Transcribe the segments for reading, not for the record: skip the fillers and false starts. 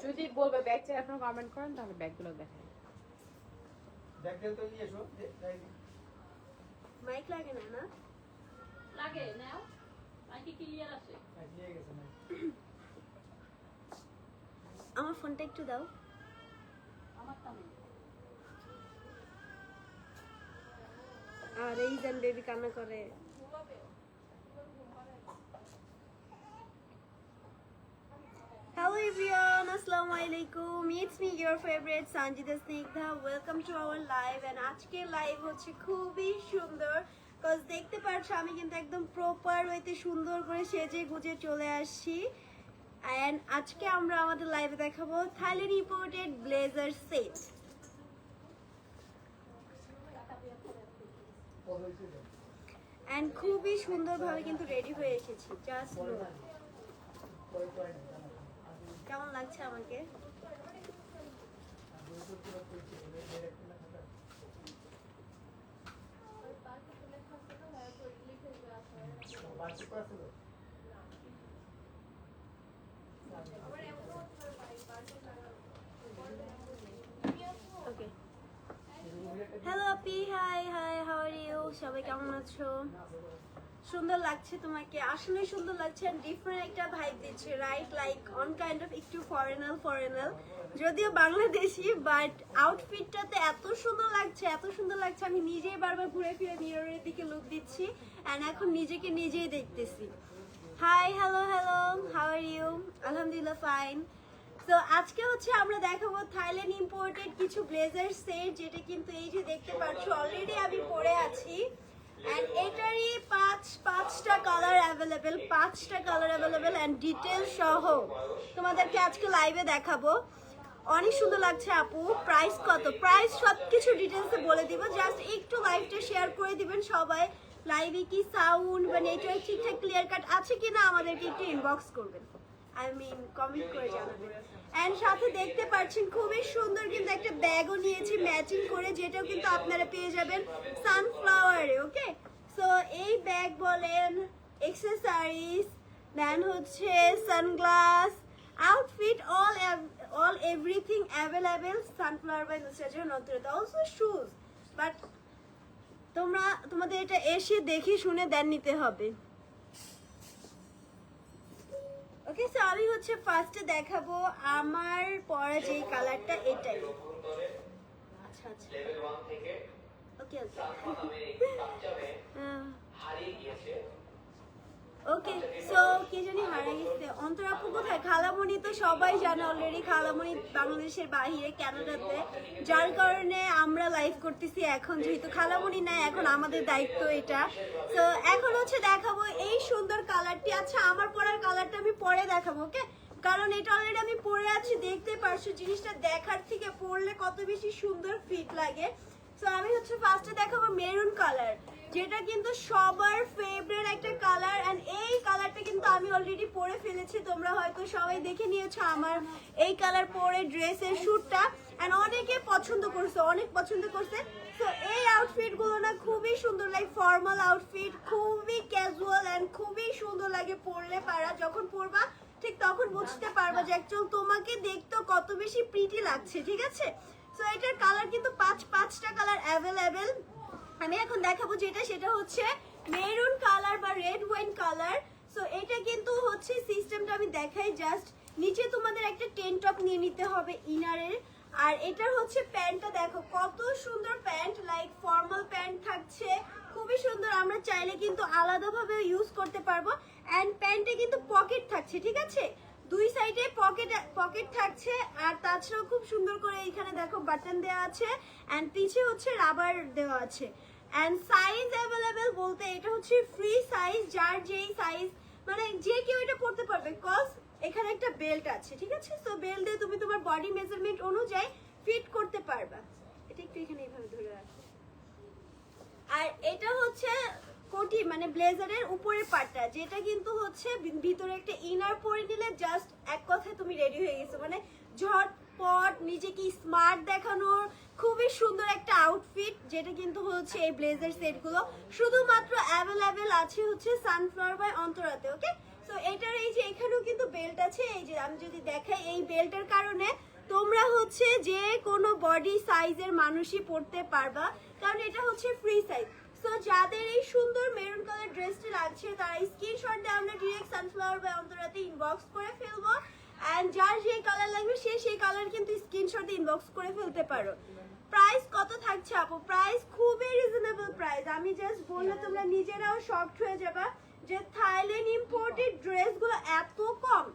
যদি বলবে ব্যাগ চাই আপনারা কমেন্ট করেন তাহলে ব্যাগগুলো দেখাই। ব্যাগ তো নিয়ে এসো। মাইক লাগে না না? লাগে নাও। মাইকে ক্লিয়ার আছে। দিয়ে গেছে না। আমার ফোনটা একটু দাও। আমারটা নেই। আর এই জান বেবি কান্না করে। Hello everyone, Assalamu alaikum. It's me, your favorite Sanjida Snigdha. Welcome to our live. And আজকে লাইভ হচ্ছে খুবই সুন্দর cause দেখতে পাচ্ছ আমি কিন্তু একদম প্রপার ওয়েতে সুন্দর করে সেজে গুজে চলে আসছি। And আজকে আমরা আমাদের লাইভে দেখাবো Thailand imported blazer set. And খুবই সুন্দরভাবে কিন্তু রেডি হয়ে এসেছি। Just look. কেমন লাগছে আমাকে? ওকে। হ্যালো আপি, hi hi, how are you? সবাই কেমন আছো? সুন্দর লাগছে তোমাকে, আসলে সুন্দর লাগছে, এন্ড ডিফারেন্ট একটা ভাইব দিচ্ছে, right? Like one kind of একটু ফরেনাল যদিও বাংলাদেশি, বাট আউটফিটটাতে এত সুন্দর লাগছে আমি নিজেই বারবার ঘুরে ফিরে মিররের দিকে লুক দিচ্ছি এন্ড এখন নিজেকে নিজেই দেখতেছি। Hi, hello, how are you? আলহামদুলিল্লাহ ফাইন। তো আজকে হচ্ছে আমরা দেখাবো থাইল্যান্ড ইম্পোর্টেড কিছু ব্লেজার সেট, যেটা কিন্তু এই যে দেখতে পাচ্ছ অলরেডি আমি পরে আছি। এন্ড এটারই পাঁচটা কালার অ্যাভেলেবেল এন্ড ডিটেল সহ তোমাদেরকে আজকে লাইভে দেখাবো। অনেক সুন্দর লাগছে আপু। প্রাইস কত? প্রাইস সবকিছু ডিটেলসে বলে দিব, জাস্ট একটু লাইভটা শেয়ার করে দিবেন সবাই। লাইভে কি সাউন্ড বা নেটওয়ার্ক ঠিকঠাক ক্লিয়ার কাট আছে কিনা আমাদেরকে একটু ইনবক্স করবেন, কমেন্ট করে জানাবেন। এন্ড সাথে দেখতে পাচ্ছেন খুবই সুন্দর কিন্তু একটা ব্যাগও নিয়েছি ম্যাচিং করে, যেটাও কিন্তু আপনারা পেয়ে যাবেন সানফ্লাওয়ারে। ওকে, সো এই ব্যাগ বলেন, এক্সেসরিজ, দেন হচ্ছে sunglass, outfit, all everything available Sunflower by Nusrat নন্ত্রতা। অলসো শুজ, বাট তোমাদের এটা এসে দেখে শুনে দেন নিতে হবে। ওকে, সো আমি হচ্ছে ফার্স্টে দেখাবো আমার পরা যে কালারটা, এটাই। আচ্ছা ওকে ওকে, সো কি জানি হারিয়ে গেছে। অন্তরাপু কোথায়? খালামণি তো সবাই জানে অলরেডি, খালামণি বাংলাদেশের বাহিরে কানাডাতে, যার কারণে আমরা লাইভ করতেছি এখন, যেহেতু খালামণি নাই এখন আমাদের দায়িত্ব এটা। তো এখন হচ্ছে দেখাবো এই সুন্দর কালারটি। আচ্ছা, আমার পরার কালারটা আমি পরে দেখাবো, ওকে, কারণ এটা অলরেডি আমি পরে আছি, দেখতে পারছো জিনিসটা দেখার থেকে পরলে কত বেশি সুন্দর ফিট লাগে। তো আমি হচ্ছে ফার্স্টে দেখাবো মেরুন কালার, যেটা কিন্তু সবার ফেভারিট একটা কালার। এন্ড এই কালারটা কিন্তু আমি অলরেডি পরে ফেলেছি, তোমরা হয়তো সবাই দেখে নিয়েছো আমার এই কালার পরে ড্রেসের শ্যুটটা, এন্ড অনেকে পছন্দ করছে। তো এই আউটফিট গুলো না খুবই সুন্দর, লাইক ফর্মাল আউটফিট, খুবই ক্যাজুয়াল এন্ড খুবই সুন্দর লাগে পরলে। পারা যখন পরবা ঠিক তখন বুঝতে পারবা যে অ্যাকচুয়াল তোমাকে দেখতেও কত বেশি প্রিটি লাগছে, ঠিক আছে? সো এটার কালার কিন্তু পাঁচটা কালার অ্যাভেলেবেল। আমি এখন দেখাবো যেটা, সেটা হচ্ছে মেরুন কালার বা রেড ওয়াইন কালার। সো এটা কিন্তু হচ্ছে সিস্টেমটা আমি দেখাই, জাস্ট নিচে তোমাদের একটা টেন টপ নিয়ে নিতে হবে ইনারের। আর এটার হচ্ছে প্যান্টটা দেখো কত সুন্দর প্যান্ট, লাইক ফর্মাল প্যান্ট থাকছে, খুবই সুন্দর। আমরা চাইলে কিন্তু আলাদাভাবে ইউজ করতে পারবো। এন্ড প্যান্টে কিন্তু পকেট থাকছে, ঠিক আছে, দুই সাইডে পকেট থাকছে। আর তাছাড়াও খুব সুন্দর করে এখানে দেখো বাটন দেওয়া আছে, এন্ড পিছে হচ্ছে রাবার দেওয়া আছে। এন্ড সাইজ অ্যাভেলেবেল বলতে এটা হচ্ছে ফ্রি সাইজ, যার যেই সাইজ মানে যে কেউ এটা পড়তে পারবে, কজ এখানে একটা বেল্ট আছে, ঠিক আছে? সো বেল্ট দিয়ে তুমি তোমার বডি মেজারমেন্ট অনুযায়ী ফিট করতে পারবা। এটা একটু এখানে এইভাবে ধরে রাখো। আর এটা হচ্ছে কোটি মানে ব্লেজারের উপরের পার্টটা, যেটা কিন্তু হচ্ছে ভিতরে একটা ইনার পরে নিলে জাস্ট এক কথায় তুমি রেডি হয়ে গেছো, মানে ঝটপট নিজেকে স্মার্ট দেখানোর খুবই সুন্দর একটা আউটফিট, যেটা কিন্তু হচ্ছে এই ব্লেজার সেটগুলো শুধুমাত্র অ্যাভেলেবেল আছে হচ্ছে সানফ্লাওয়ার বাই অন্তরাতে। ওকে, সো এটার এই যে এখানেও কিন্তু বেল্ট আছে, এই যে আমি যদি দেখাই এই বেল্টের কারণে তোমরা হচ্ছে যে কোনো বডি সাইজের মানুষই পরতে পারবা, কারণ এটা হচ্ছে ফ্রি সাইজ। সো যাদের এই সুন্দর মেরুন কালার ড্রেসটি লাগছে তারা স্ক্রিনশট দিয়ে আমরা ডিরেক্ট সানফ্লাওয়ার বাই অন্তরাতে ইনবক্স করে ফেলবো, এন্ড যার যে কালার লাগবে সে সেই কালার কিন্তু স্ক্রিনশট দিয়ে ইনবক্স করে ফেলতে পারো। প্রাইস কত থাকছে আপু? প্রাইস খুবই রিজনেবল প্রাইস, আমি জাস্ট বললে তোমরা নিজেরাও শকড হয়ে যাবে যে থাইল্যান্ড ইম্পোর্টেড ড্রেসগুলো এত কম।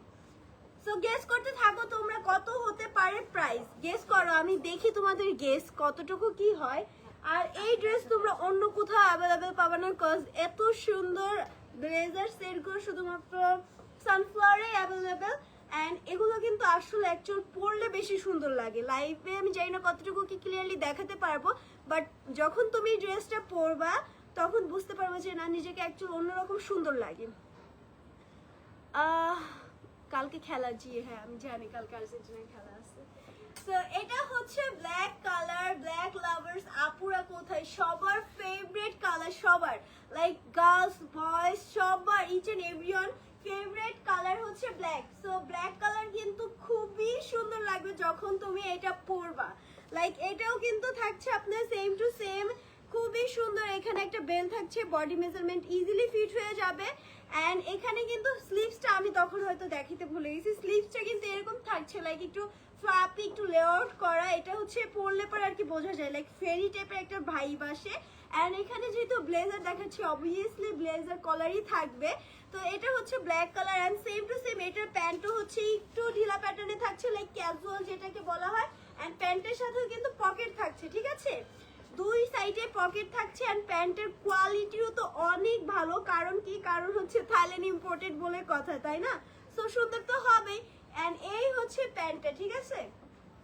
সো গেস করতে থাকো তোমরা কত হতে পারে প্রাইস, গেস করো, আমি দেখি তোমাদের গেস কতটুকু কি হয়। আর এই ড্রেস তোমরা অন্য কোথাও অ্যাভেলেবেল পাবে না, কজ এত সুন্দর ব্লেজার সেটগুলো শুধুমাত্র সানফ্লাওয়ারে অ্যাভেলেবেল, অ্যান্ড এগুলো কিন্তু আসলে অ্যাকচুয়াল পরলে বেশি সুন্দর লাগে। লাইভে আমি জানি না কতটুকু কি ক্লিয়ারলি দেখাতে পারবো, বাট যখন তুমি ড্রেসটা পরবা তখন বুঝতে পারবো যে না, নিজেকে অ্যাকচুয়াল অন্যরকম সুন্দর লাগে। কালকে খেলা, জি হ্যাঁ আমি জানি কালকে আর্জেন্টিনার খেলা আছে। তো এটা হচ্ছে ব্ল্যাক কালার, ব্ল্যাক লাভার্স আপুরা কোথায়, সবার ফেভারিট কালার, সবার লাইক গার্লস বয়েজ সবার each and everyone favourite colour হচ্ছে ব্ল্যাক। সো ব্ল্যাক কালার কিন্তু খুবই সুন্দর লাগবে যখন তুমি এটা পরবা। লাইক এটাও কিন্তু থাকছে আপনার সেম টু সেম, খুবই সুন্দর। এখানে একটা বেল থাকছে, বডি মেজারমেন্ট ইজিলি ফিট হয়ে যাবে। এন্ড এখানে কিন্তু স্লিভসটা আমি তখন হয়তো দেখাতে ভুলে গেছি, স্লিভসটা কিন্তু এরকম থাকছে লাইক একটু ফ্লাপি, একটু লেআউট করা। এটা হচ্ছে পরলে পরে আর কি বোঝা যায় লাইক ফেরি টাইপের একটা ভাইব আসে। এন্ড এখানে যেহেতু ব্লেজার দেখাচ্ছি অবভিয়াসলি ব্লেজার কলারই থাকবে। তো এটা হচ্ছে black colour and same to same এটার প্যান্টও হচ্ছে একটু ঢিলা প্যাটার্নে থাকছে লাইক ক্যাজুয়াল যেটাকে বলা হয়। এন্ড প্যান্টের সাথেও কিন্তু পকেট থাকছে, ঠিক আছে, দুই সাইডে পকেট থাকছে। এন্ড প্যান্টের কোয়ালিটিও তো অনেক ভালো, কারণ কি, কারণ হচ্ছে থাইল্যান্ড ইম্পোর্টেড বলে কথা, তাই না? সো সুন্দর তো হবেই। এন্ড এই হচ্ছে প্যান্টটা, ঠিক আছে।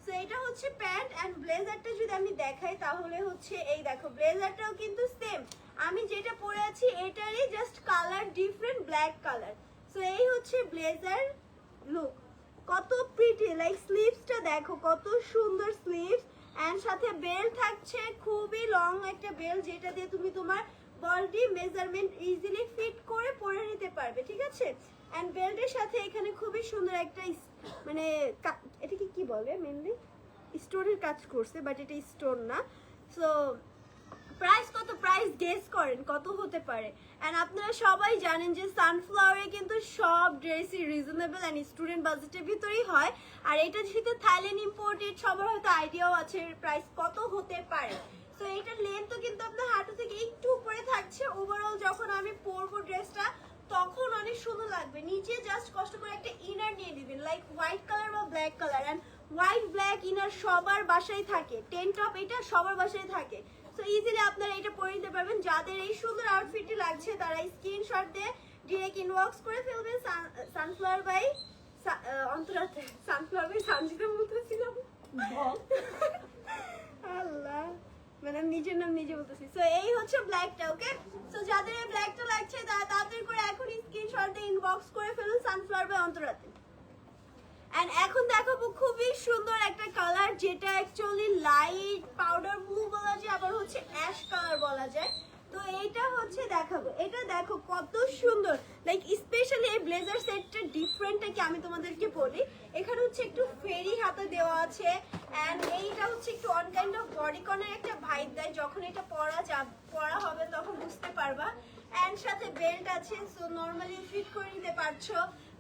সো এটা হচ্ছে প্যান্ট। এন্ড ব্লেজারটা যদি আমি দেখাই তাহলে হচ্ছে এই দেখো, ব্লেজারটাও কিন্তু সেম, আমি যেটা পরে আছি এটারই just colour different, black colour. So এই হচ্ছে ব্লেজার লুক, কত প্রিটি, লাইক স্লিভসটা দেখো কত সুন্দর স্লিভস। এন্ড সাথে বেল্ট থাকছে, খুবই লং একটা বেল্ট যেটা দিয়ে তুমি তোমার বডি মেজারমেন্ট ইজিলি ফিট করে পরে নিতে পারবে, ঠিক আছে। এন্ড বেল্টের সাথে এখানে খুবই সুন্দর একটা মানে এটাকে কি বলে, মেনলি স্টোনের কাজ করছে, বাট এটা স্টোন না। সো প্রাইস কত, প্রাইস গেস করেন কত হতে পারে। এন্ড আপনারা সবাই জানেন যে সানফ্লাওয়ারে কিন্তু সব ড্রেসই রিজনেবল এন্ড স্টুডেন্ট বাজেটের ভিতরেই হয়। আর এটা যেহেতু থাইল্যান্ড ইম্পোর্টেড সবার হয়তো আইডিয়াও আছে প্রাইস কত হতে পারে। তো এটার লেন্থও কিন্তু আপনার হাঁটু থেকে একটু উপরে থাকছে। ওভারঅল যখন আমি পরবো ড্রেসটা তখন অনেক সুন্দর লাগবে। নিচে জাস্ট কষ্ট করে একটা ইনার নিয়ে নেবেন লাইক হোয়াইট কালার বা black colour. And white black inner সবার বাসায় থাকে, টেন টপ এটা সবার বাসায় থাকে। সো ইজিলি আপনারা এটা পরে নিতে পারবেন। যাদের এই সুন্দর আউটফিটটি লাগছে তারা স্ক্রিনশট দিয়ে ডিরেক্ট ইনবক্স করে ফেলবেন সানফ্লাওয়ার বাই অন্তরাতে, সানফ্লাওয়ার বাই সানজিদা বলতেছিলাম, আল্লাহ মানে নিজের নাম নিজে বলতেছি। সো এই হচ্ছে ব্ল্যাকটা, ওকে। সো যাদের এই ব্ল্যাকটা লাগছে তারা তাড়াতাড়ি করে এখন স্ক্রিনশট দিয়ে ইনবক্স করে ফেলুন সানফ্লাওয়ার বাই অন্তরাতে। এন্ড এখন দেখাবো খুবই সুন্দর একটা কালার যেটা অ্যাকচুয়ালি লাইট পাউডার ব্লু বলা যায়, আবার হচ্ছে অ্যাশ কালার বলা যায়। তো এইটা হচ্ছে দেখাবো, এটা দেখো কত সুন্দর, লাইক স্পেশালি এই ব্লেজার সেটটা ডিফারেন্টটা কি আমি তোমাদেরকে বলি। এখানে হচ্ছে একটু ফেরি হাতে দেওয়া আছে। এন্ড এইটা হচ্ছে একটু on kind of body corner একটা ভাইব দেয়, যখন এটা পরা হবে তখন বুঝতে পারবা। এন্ড সাথে বেল্ট আছে, সো নরমালি ফিট করে নিতে পারছো।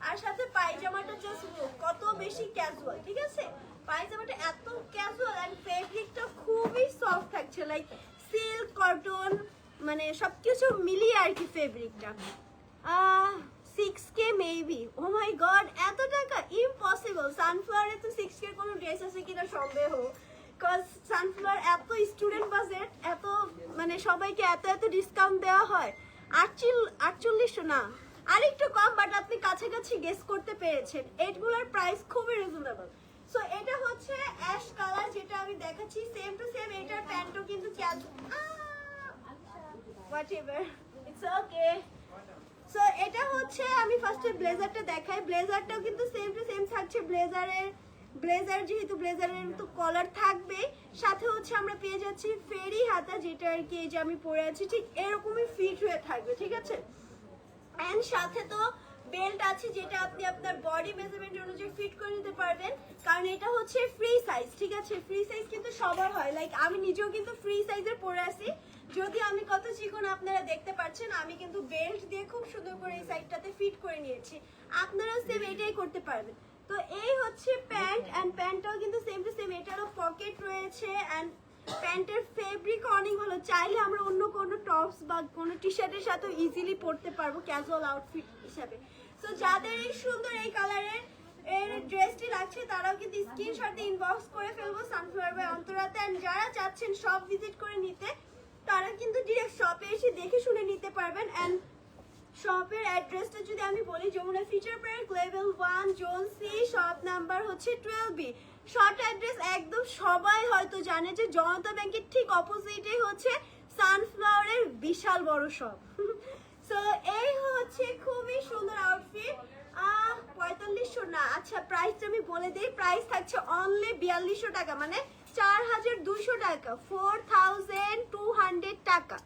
আর সাথে পায়জামাটা জাস্ট কত বেশি ক্যাজুয়াল, ঠিক আছে, পায়জামাটা এত ক্যাজুয়াল। এন্ড ফেব্রিকটা খুবই সফট থাকছে লাইক সিল্ক, কটন, মানে সবকিছু মিলিয়ে আর কি ফেব্রিকটা। 6K মেবি, ও মাই গড এত টাকা ইম্পসিবল। সানফ্লাওয়ারে তো 6K কোনো ড্রেস আছে কিনা সন্দেহ, কজ সানফ্লাওয়ার এত স্টুডেন্ট বাজেট, এত মানে সবাইকে এত এত ডিসকাউন্ট দেওয়া হয়। 4800 না, আরেকটু কম, বাট আপনি কাছাকাছি গেস করতে পেরেছেন। এগুলোর প্রাইস খুবই রিজনেবল। সো এটা হচ্ছে অ্যাশ কালার যেটা আমি দেখাচ্ছি, সেম টু সেম এটার প্যান্টও কিন্তু whatever, it's okay. সো এটা হচ্ছে আমি ফার্স্টে ব্লেজারটা দেখাই। ব্লেজারটাও কিন্তু সেম টু সেম থাকছে। ব্লেজার যেহেতু ব্লেজারের তো কলার থাকবে, সাথে হচ্ছে আমরা পেয়ে যাচ্ছি ফেরি হাতা, যেটা আর কি এই যে আমি পরে আছি ঠিক এরকমই ফিট হয়ে থাকবে, ঠিক আছে। এন্ড সাথে তো বেল্ট আছে যেটা আপনি আপনার বডি মেজারমেন্ট অনুযায়ী ফিট করে নিতে পারবেন, কারণ এটা হচ্ছে ফ্রি সাইজ, ঠিক আছে? ফ্রি সাইজ কিন্তু সবার হয়, লাইক আমি নিজেও কিন্তু ফ্রি সাইজের পরে আছি, যদি আমি কত চিকন আপনারা দেখতে পাচ্ছেন, আমি কিন্তু বেল্ট দিয়ে খুব সুন্দর করে এই সাইডটাতে ফিট করে নিয়েছি, আপনারাও সেম এটাই করতে পারবেন। তো এই হচ্ছে প্যান্ট, এন্ড প্যান্টটাও কিন্তু সেম টু সেম, এটারও পকেট রয়েছে, এন্ড প্যান্টের ফেব্রিক অনেক ভালো, চাইলে আমরা অন্য কোনো টপস বা কোনো টি শার্টের সাথেও ইজিলি পরতে পারবো ক্যাজুয়াল আউটফিট হিসাবে। সো যাদের এই সুন্দর এই কালারের এর ড্রেসটি লাগছে তারাও কিন্তু স্ক্রিনশট দিয়ে ইনবক্স করে ফেলবো সানফ্লাওয়ার বাই অন্তরাতে, এন্ড যারা চাচ্ছেন শপ ভিজিট করে নিতে তারা কিন্তু ডিরেক্ট শপে এসে দেখে শুনে নিতে পারবেন। এন্ড শপের অ্যাড্রেসটা যদি আমি বলি, Jamuna future park level 1 zone C, shop number হচ্ছে 12B। শর্ট অ্যাড্রেস একদম সবাই হয়তো জানে যে জনতা ব্যাংকের ঠিক অপোজিটে হচ্ছে সানফ্লাওয়ারের বিশাল বড় শপ। সো এই হচ্ছে খুবই সুন্দর আউটফিট। 4500 না, আচ্ছা প্রাইসটা আমি বলে দিই, প্রাইস থাকছে অনলি 4200 টাকা, মানে 4200 টাকা, 4200 টাকা,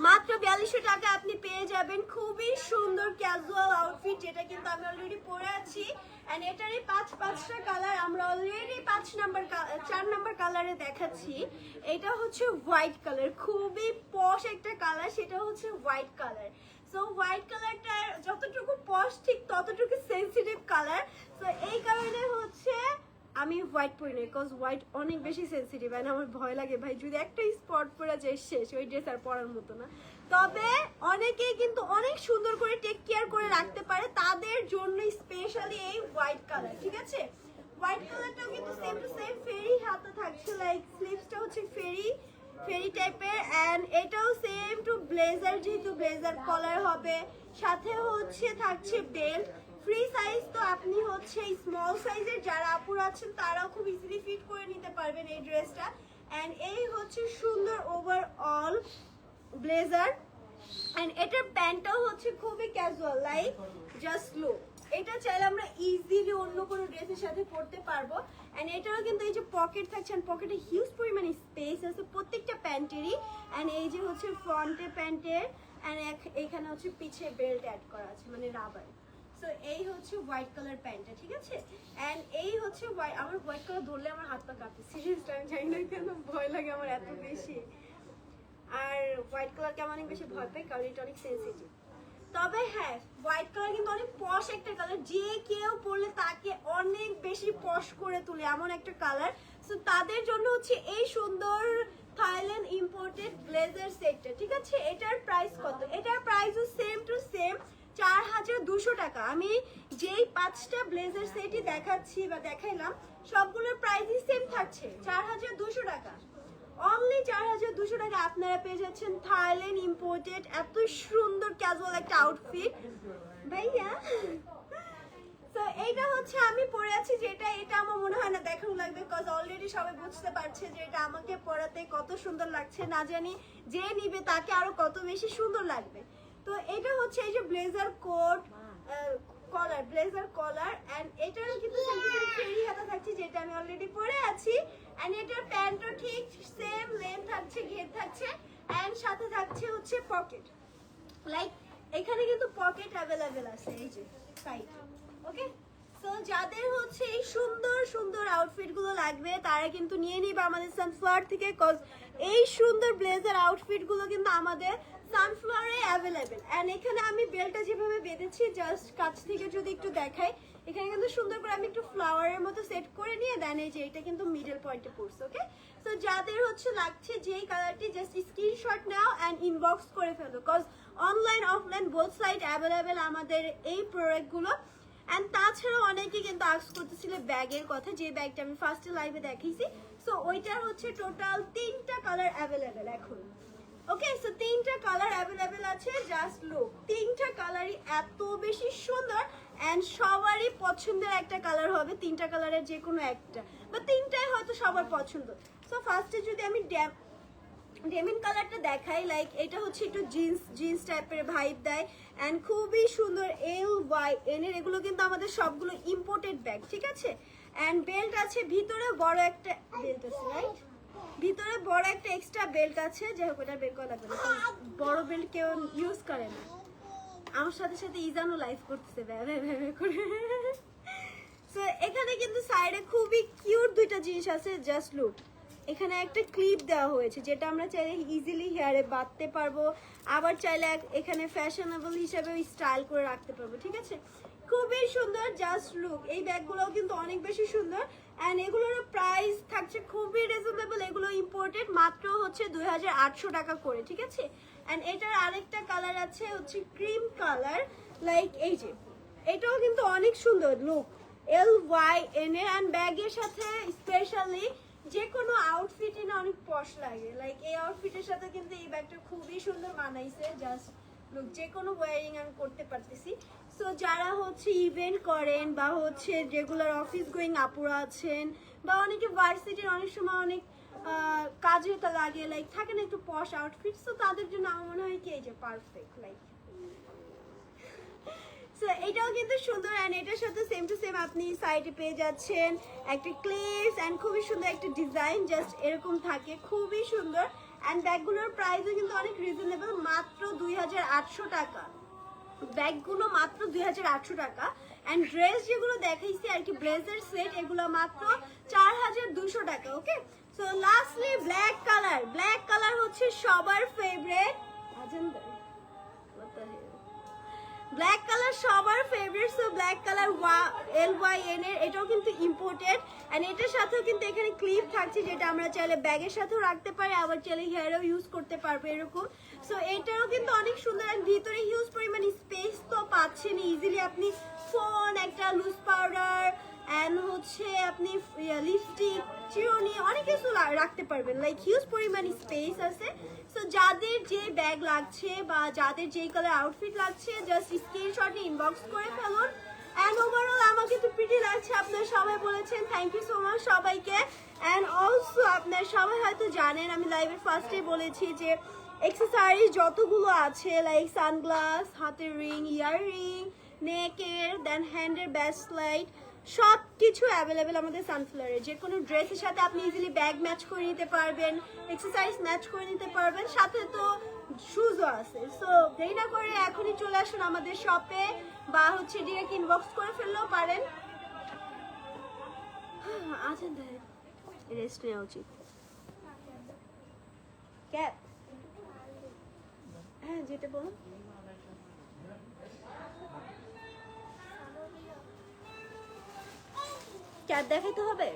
মাত্র 4200 টাকা আপনি পেয়ে যাবেন খুবই সুন্দর ক্যাজুয়াল আউটফিট, যেটা কিন্তু আমি অলরেডি পরে আছি। এন্ড এটারই পাঁচটা কালার আমরা অলরেডি 4 নাম্বার কালারে দেখাচ্ছি। এটা হচ্ছে হোয়াইট কালার, খুবই পশ একটা কালার, সেটা হচ্ছে হোয়াইট কালার। সো হোয়াইট কালারটা যতটুকু পশ ঠিক ততটুকু সেন্সিটিভ কালার। সো এই কারণে হচ্ছে আমি হোয়াইট পরি না, বিকজ হোয়াইট অনেক বেশি সেন্সিটিভ, এন্ড আমার ভয় লাগে ভাই যদি একটা স্পট পরে যায় শেষ, ওই ড্রেস আর পরার মতো না। তবে অনেকেই কিন্তু অনেক সুন্দর করে টেক কেয়ার করে রাখতে পারে, তাদের জন্য স্পেশালি এই হোয়াইট কালার, ঠিক আছে? হোয়াইট কালারটাও কিন্তু সেম টু সেম ফেরি হাতে থাকছে, লাইক স্লিভসটা হচ্ছে ফেরি টাইপের, এন্ড এটাও সেম টু ব্লেজার, যেহেতু ব্লেজার কলার হবে, সাথে হচ্ছে থাকছে বেল্ট। ফ্রি সাইজ, তো আপনি হচ্ছে স্মল সাইজের যারা আপুর আছেন তারাও খুব ইজিলি ফিট করে নিতে পারবেন এই ড্রেসটা। এন্ড এই হচ্ছে সুন্দর ওভারঅল ব্লেজার, এন্ড এটার প্যান্টটাও হচ্ছে খুবই ক্যাজুয়াল, লাইক জাস্ট লুক, এটা চাইলে আমরা ইজিলি অন্য কোনো ড্রেসের সাথে পরতে পারবো। এন্ড এটারও কিন্তু এই যে পকেট থাকছে, এন্ড পকেটে হিউজ পরিমাণে স্পেস আছে প্রত্যেকটা প্যান্টেরই। এন্ড এই যে হচ্ছে ফ্রন্টে প্যান্টের, এন্ড এখানে হচ্ছে পিছে বেল্ট অ্যাড করা আছে, মানে রাবার। সো এই হচ্ছে হোয়াইট কালার প্যান্টটা, ঠিক আছে? এন্ড এই হচ্ছে আমার হোয়াইট কালার ধরলে আমার হাত পা কাঁপে, সিরিয়াসলি আমি জানি না কেন ভয় লাগে আমার এত বেশি। আর হোয়াইট কালারকে আমি অনেক বেশি ভয় পাই, কারণ এটা অনেক সেন্সিটিভ। তবে হ্যাঁ, হোয়াইট কালার কিন্তু অনেক পশ একটা কালার, যে কেউ পরলে তাকে অনেক বেশি পশ করে তোলে এমন একটা কালার। সো তাদের জন্য হচ্ছে এই সুন্দর থাইল্যান্ড ইম্পোর্টেড ব্লেজার সেটটা, ঠিক আছে? এটার প্রাইস কত? এটার প্রাইসও সেম টু সেম 4200 টাকা। আমি যেই 5টা ব্লেজার সেটই দেখাচ্ছি বা দেখাইলাম সবগুলোর প্রাইসই সেম থাকছে 4200 টাকা, অনলি 4200 টাকা আপনারা পেয়ে যাচ্ছেন থাইল্যান্ড ইম্পোর্টেড এত সুন্দর ক্যাজুয়াল একটা আউটফিট ভাইয়া। তো এইটা হচ্ছে আমি পরে আছি, যেটা এটা আমার মনে হয় না দেখানো লাগবে, বিকজ অলরেডি সবাই বুঝতে পারছে যে এটা আমাকে পরাতে কত সুন্দর লাগছে, না জানি যে নিবে তাকে আরো কত বেশি সুন্দর লাগবে। তো এটা হচ্ছে এই যে blazer coat collar, blazer collar, and এটারও কিন্তু ফেরি হাতা থাকছে, যেটা আমি অলরেডি পরে আছি। এন্ড এটার প্যান্টও ঠিক সেম লেন্থ থাকছে, ঘের থাকছে, এন্ড সাথে থাকছে হচ্ছে পকেট, লাইক এখানে কিন্তু পকেট অ্যাভেলেবেল আছে এই যে সাইড। ওকে, সো যাদের হচ্ছে এই সুন্দর সুন্দর আউটফিট গুলো লাগবে তারা কিন্তু নিয়ে নিবে আমাদের সানফ্লাওয়ার থেকে, কজ এই সুন্দর ব্লেজার আউটফিট গুলো কিন্তু আমাদের সানফ্লাওয়ারে অ্যাভেলেবেল। এন্ড এখানে আমি বেলটা যেভাবে বেঁধেছি, জাস্ট কাছ থেকে যদি একটু দেখাই, এখানে কিন্তু সুন্দর করে আমি একটু ফ্লাওয়ারের মতো সেট করে নিয়ে দেন এই যে এটা কিন্তু মিডল পয়েন্টে পড়ছে। ওকে, সো যাদের হচ্ছে লাগছে যেই কালারটি just screenshot now and inbox করে ফেলো, cause online offline both side available আমাদের এই প্রোডাক্টগুলো। এন্ড তাছাড়াও অনেকে কিন্তু আস্ক করতেছিল ব্যাগের কথা, যে ব্যাগটা আমি ফার্স্টে লাইভে দেখিয়েছি। সো ওইটার হচ্ছে টোটাল 3টা কালার অ্যাভেলেবেল এখন। ওকে, সো 3টা কালার অ্যাভেলেবেল আছে, জাস্ট লুক, 3টা কালারই এত বেশি সুন্দর এন্ড সবারই পছন্দের একটা কালার হবে, 3টা কালারের যে কোনো একটা বা 3টাই হয়তো সবার পছন্দ। সো ফার্স্টে যদি আমি ডেমিন কালারটা দেখাই, লাইক এটা হচ্ছে একটু জিন্স টাইপের ভাইব দেয় এন্ড খুবই সুন্দর LYN এর, এগুলো কিন্তু আমাদের সবগুলো ইম্পোর্টেড ব্যাগ, ঠিক আছে? এন্ড বেল্ট আছে ভিতরে, বড় একটা বেল্ট আছে, রাইট? ভিতরে বড় একটা এক্সট্রা বেল্ট আছে, যাই হোক ওটা বের করা লাগবে না, বড় বেল্ট কেউ ইউজ করে না। আমার সাথে সাথে ইজানও লাইভ করতেছে ভ্যা করে। সো এখানে কিন্তু সাইডে খুবই কিউট দুইটা জিনিস আছে, জাস্ট লুক। এখানে একটা ক্লিপ দেওয়া হয়েছে যেটা আমরা চাইলে ইজিলি হেয়ারে বাঁধতে পারবো, আবার চাইলে এখানে ফ্যাশনেবল হিসেবে স্টাইল করে রাখতে পারবো, ঠিক আছে? খুবই সুন্দর, জাস্ট লুক। এই ব্যাগগুলোও কিন্তু অনেক বেশি সুন্দর অ্যান্ড এগুলোর প্রাইস থাকছে খুবই রিজনেবল। এগুলো ইম্পোর্টেড, মাত্র হচ্ছে 2800 টাকা করে, ঠিক আছে? অ্যান্ড এটার আরেকটা কালার আছে হচ্ছে ক্রিম কালার, লাইক এই যে এটাও কিন্তু অনেক সুন্দর লুক, LYN এর। অ্যান্ড ব্যাগের সাথে স্পেশালি যে কোনো আউটফিটে না অনেক পশ লাগে, লাইক এই আউটফিটের সাথে কিন্তু এই ব্যাগটা খুবই সুন্দর মানাইছে, জাস্ট লুক। যে কোনো ওয়ারিং আমি করতে পারতেছি। সো যারা হচ্ছে ইভেন্ট করেন বা হচ্ছে রেগুলার অফিস গোয়িং আপুরা আছেন, বা অনেকে ভার্সিটির অনেক সময় অনেক কাজে এটা লাগে, লাইক থাকে না একটু পশ আউটফিট, তো তাদের জন্য আমার মনে হয় কি এই যে পারফেক্ট, লাইক। সো এটাও কিন্তু সুন্দর অ্যান্ড এটার সাথে সেম টু সেম আপনি সাইডে পেয়ে যাচ্ছেন একটা ক্লেস অ্যান্ড খুবই সুন্দর একটা ডিজাইন, জাস্ট এরকম থাকে, খুবই সুন্দর। অ্যান্ড ব্যাগগুলোর প্রাইসও কিন্তু অনেক রিজনেবল, মাত্র 2800 টাকা। ব্যাগগুলো মাত্র 2800 টাকা। অ্যান্ড ড্রেস যেগুলো দেখাইছি আর কি, ব্লেজার সেট, এগুলো মাত্র 4200 টাকা। Okay, so lastly black colour. Black colour হচ্ছে সবার ফেভারিট, ব্ল্যাক কালার সবার favourite. So black colour LYN এর, এটাও কিন্তু ইম্পোর্টেড অ্যান্ড এটার সাথেও কিন্তু এখানে ক্লিপ থাকছে যেটা আমরা চাইলে ব্যাগের সাথেও রাখতে পারি, আবার চাইলে হেয়ারেও ইউজ করতে পারবো এরকম। সো এটাও কিন্তু অনেক সুন্দর অ্যান্ড ভিতরে হিউজ পরিমাণ স্পেস তো পাচ্ছেন। ইজিলি আপনি ফোন, একটা লুজ পাউডার অ্যান্ড হচ্ছে আপনি লিপস্টিক, চিরুনি, অনেক কিছু রাখতে পারবেন, লাইক হিউজ পরিমাণ স্পেস আছে। সো যাদের যে ব্যাগ লাগছে বা যাদের যেই কালার আউটফিট লাগছে, জাস্ট স্ক্রিনশট ইনবক্স করে ফেলুন। অ্যান্ড ওভারঅল আমাকে তো প্রিটি লাগছে, আপনারা সবাই বলেছেন, থ্যাংক ইউ সো মাচ সবাইকে। অ্যান্ড অলসো আপনারা সবাই হয়তো জানেন, আমি লাইভের ফার্স্টে বলেছি যে এক্সেসরিজ যতগুলো আছে, লাইক সানগ্লাস, হাতের রিং, ইয়াররিং, নেকের, দেন হ্যান্ডের ব্রেসলেট, সব কিছু অ্যাভেলেবেল আমাদের সানফ্লাওয়ারে। যে কোনো ড্রেসের সাথে আপনি ইজিলি ব্যাগ ম্যাচ করে নিতে পারবেন, এক্সারসাইজ ম্যাচ করে নিতে পারবেন, সাথে তো শুজও আছে। সো দেরি না করে এখনই চলে আসুন আমাদের শপে, বা হচ্ছে ডিরেক্ট ইনবক্স করে ফেললেও পারেন। আচ্ছা, রেস্ট নেওয়া উচিত। ক্যাপ, হ্যাঁ যেটা বলুন। ক্যাপ দেখাইতে হবে।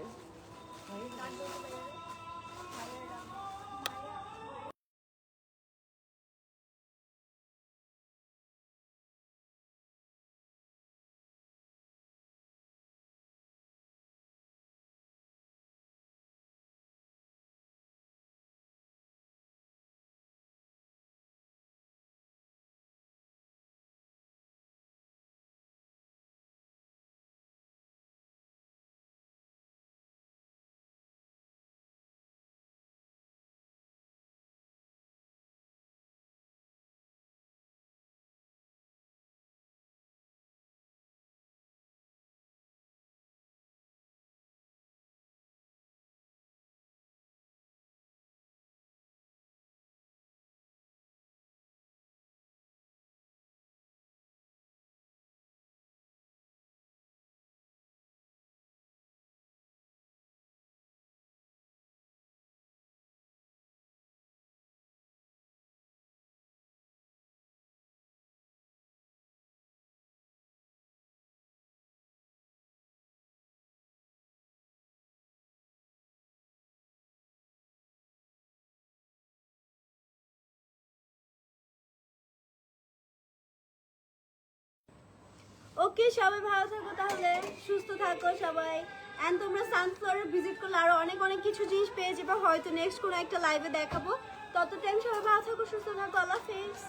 ওকে, সবাই ভালো থাকো, তাহলে সুস্থ থাকো সবাই। অ্যান্ড তোমরা সানফ্লাওয়ারে ভিজিট করলে আরো অনেক অনেক কিছু জিনিস পেয়ে যাবে, হয়তো নেক্সট কোনো একটা লাইভে দেখাবো। তত টাইম সবাই ভালো থাকো, সুস্থ থাকো, আল্লাহ হাফেজ।